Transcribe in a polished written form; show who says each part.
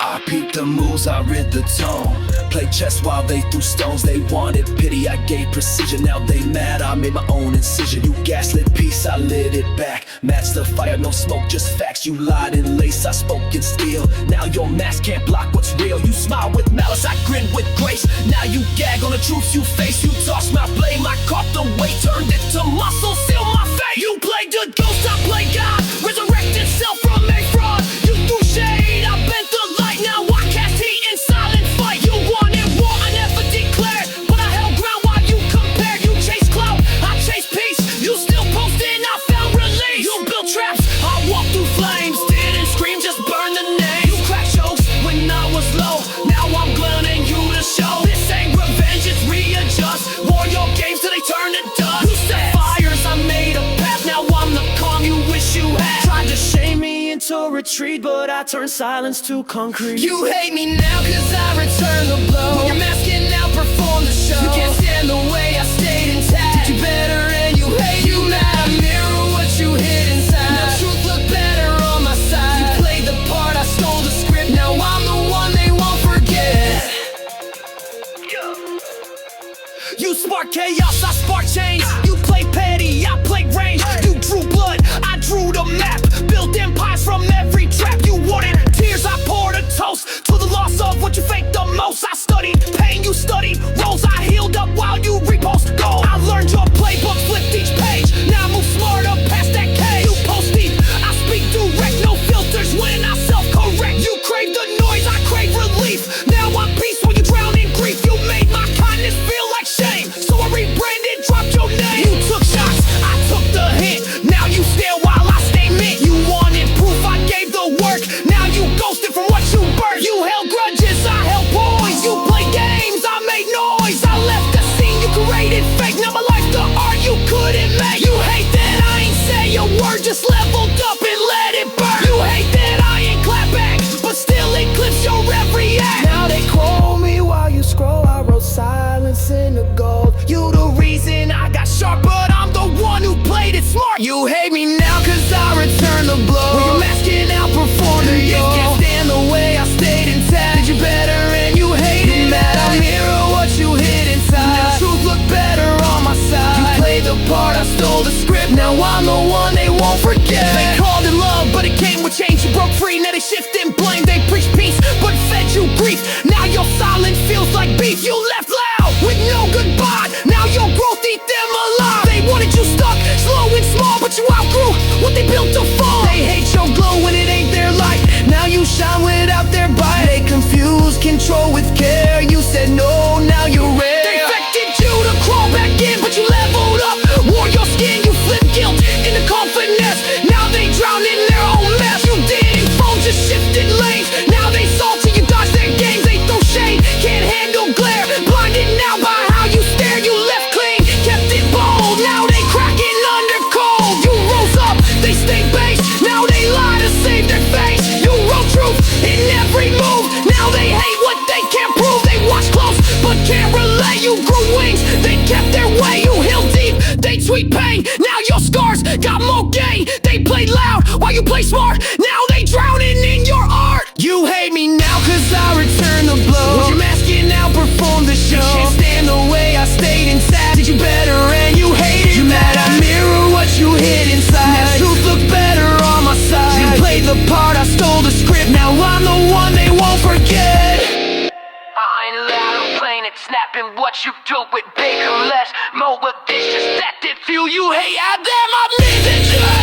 Speaker 1: I peeped the moves, I read the tone. Played chess while they threw stones. They wanted pity, I gave precision. Now they mad, I made my own incision. You gaslit peace, I lit it back. Match the fire, no smoke, just facts. You lied in lace, I spoke in steel. Now your mask can't block what's real. You smile with malice, I grin with grace. Now you gag on the truths you face. You toss my blame, I caught the weight. Turned it to muscle, seal my fate. You played the ghost, I play God. Resurrected self from a fraud. You threw shade, I bent the light. Now I cast heat in silent fight. You wanted war, I never declared, but I held ground while you compared. You chased clout, I chased peace. You still posted, I found release. You built traps, I walked through flames. Didn't scream, just burned the name. You cracked jokes when I was low. Now I'm glutting you to show. This ain't revenge, it's readjust. War your games till they turn to dust. You set fires, I made a path. Now I'm the calm you wish you had. Tried to shame me into retreat, but I turned silence to concrete. You hate me now cause I return the blow. When you're masking out, perform the show. You can't stand the way I stayed intact. Did you better and you hate you mad. I mirror what you hid inside. Now truth look better on my side. You played the part, I stole the script. Now I'm the one they won't forget. You spark chaos, I spark change. You play petty, I play range. You drew blood, I drew the map. Built empires from every trap. You wanted tears, I poured a toast to the loss of what you faked the most. I studied pain, you studied roles. I healed up while you repost gold. I learned your playbook, flipped each page. Now I move smarter past that cage. You post deep, I speak direct. No filters when I self-correct. You crave the noise, I crave relief. Now I'm peace when you drown in grief. You made my kindness feel like shame, so I rebranded, dropped your name. You took shots, I took the hit. Now you stare while I stay mid. You wanted proof, I gave the work. Now you ghosted from what you birthed. You held grudges, I held poise. You played games, I made noise. I left the scene, you created fake. Now my life's the art you couldn't make. You hate that I ain't say a word, just leveled up and let it burn. You hate that I ain't clap back, but still eclipse your every act. Now they call me while you scroll. I wrote silence in the gold. You the reason I got sharp, but I'm the one who played it smart. You hate me now cause I return the blow. When you're masking out, perform the yo. Can't stand the way I stayed intact. Did you better and you hate it mad. I mirror what you hid inside. Now truth look better on my side. You played the part, I stole the script. Now I'm the one they won't forget. They called it love, but it came with change. You broke free, now they shift and blame. They preach peace, but fed you grief. Now your silence feels like beef. You left loud with no goodbye. Now your growth eat them alive. They wanted you stuck, slow and small, but you outgrew what they built to fall. They hate your glow when it ain't their light. Now you shine without their bite. They confuse control with care. You said no, now you're rare. They affected you to crawl back in, but you leveled up. Wore your skin, you flipped guilt into confidence. Now they drown in their own mess. You didn't fold, just shifted lanes. Now they salty, you dodge their games. They throw shade, can't handle glare. Blinded now by how you stare. You left clean, kept it bold. Now they cracking under cold. You rose up, they stay base. Now they lie to save their face. You wrote truth in every move. Now they hate what they can't prove. They watch close, but can't relay. You grew wings, they kept their way. You healed deep, they tweet pain. Now your scars got more gain. They play loud while you play smart. Now they drowning in your art. You hate me now cause I return the blow. When you're masking out, perform the show. You can't stand the way I stayed intact. Did you better and you hate it. You mad, I mirror what you hid inside. Now truth look better on my side. You played the part, I stole the script. Now I'm the one they won't forget. I ain't loud, I'm playing it, snapping what you do with bigger, less, more with this, just that did fuel you hate. I damn, I'm living just